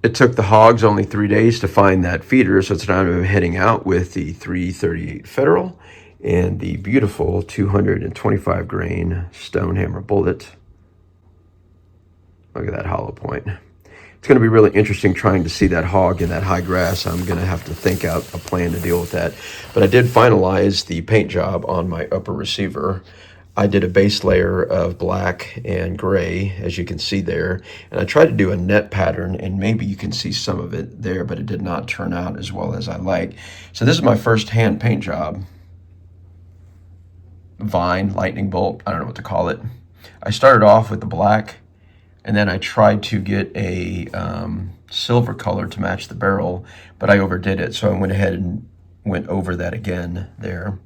It took the hogs only 3 days to find that feeder, so it's now I'm heading out with the 338 Federal and the beautiful 225 grain Stonehammer bullet. Look at that hollow point. It's going to be really interesting trying to see that hog in that high grass. I'm going to have to think out a plan to deal with that. But I did finalize the paint job on my upper receiver. I did a base layer of black and gray, as you can see there. And I tried to do a net pattern, and maybe you can see some of it there, but it did not turn out as well as I like. So this is my first hand paint job. Vine, lightning bolt, I don't know what to call it. I started off with the black, and then I tried to get a silver color to match the barrel, but I overdid it, so I went ahead and went over that again there.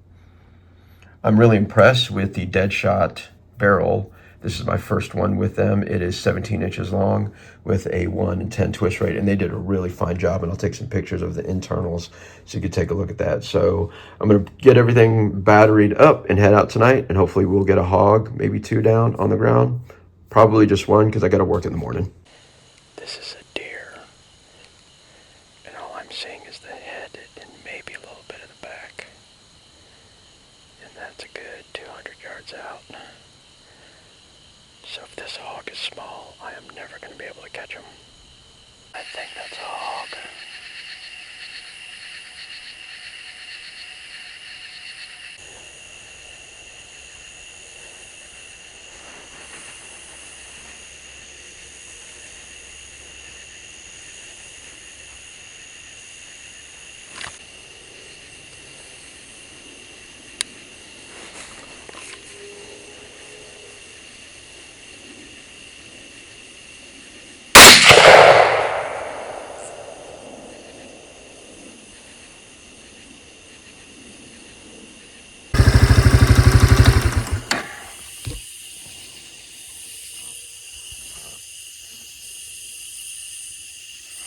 I'm really impressed with the Deadshot barrel. This is my first one with them. It is 17 inches long with a 1 in 10 twist rate, and they did a really fine job, and I'll take some pictures of the internals so you can take a look at that. So I'm going to get everything batteried up and head out tonight, and hopefully we'll get a hog, maybe 2 down on the ground. Probably just 1 because I got to work in the morning. This is a deer, and all I'm seeing is the head and maybe a little bit of the back. And that's a good 200 yards out. So if this hog is small, I am never going to be able to catch him. I think that's a hog.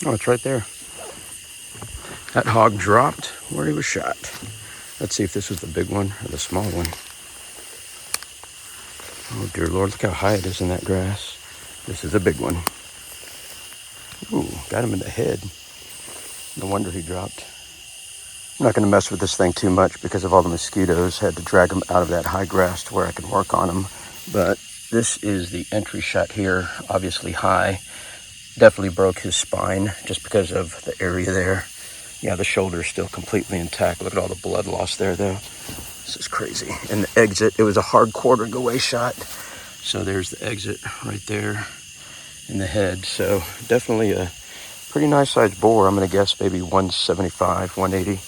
Oh, it's right there. That hog dropped where he was shot. Let's see if this was the big one or the small one. Oh, dear Lord, look how high it is in that grass. This is a big one. Ooh, got him in the head. No wonder he dropped. I'm not going to mess with this thing too much because of all the mosquitoes. Had to drag him out of that high grass to where I could work on him. But this is the entry shot here, obviously high. Definitely broke his spine just because of the area there. Yeah, the shoulder is still completely intact. Look at all the blood loss there, though. This is crazy. And the exit, it was a hard quarter away shot. So there's the exit right there in the head. So definitely a pretty nice sized boar. I'm going to guess maybe 175, 180.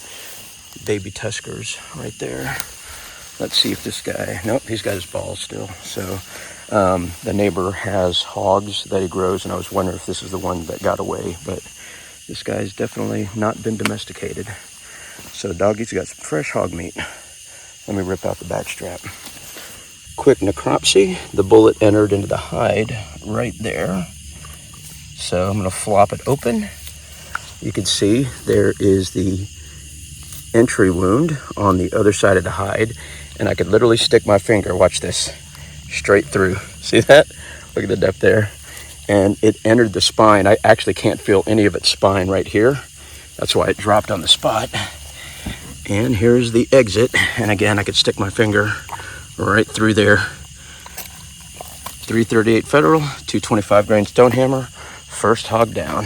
Baby tuskers right there. Let's see if this guy, nope, he's got his balls still. So the neighbor has hogs that he grows, and I was wondering if this is the one that got away, but this guy's definitely not been domesticated. So doggy's got some fresh hog meat. Let me rip out the back strap. Quick necropsy. The bullet entered into the hide right there. So I'm going to flop it open. You can see there is the entry wound on the other side of the hide, and I could literally stick my finger, watch this, straight through. See that? Look at the depth there. And it entered the spine. I actually can't feel any of its spine right here. That's why it dropped on the spot. And here's the exit. And again, I could stick my finger right through there. 338 Federal, 225 grain Stonehammer, first hog down.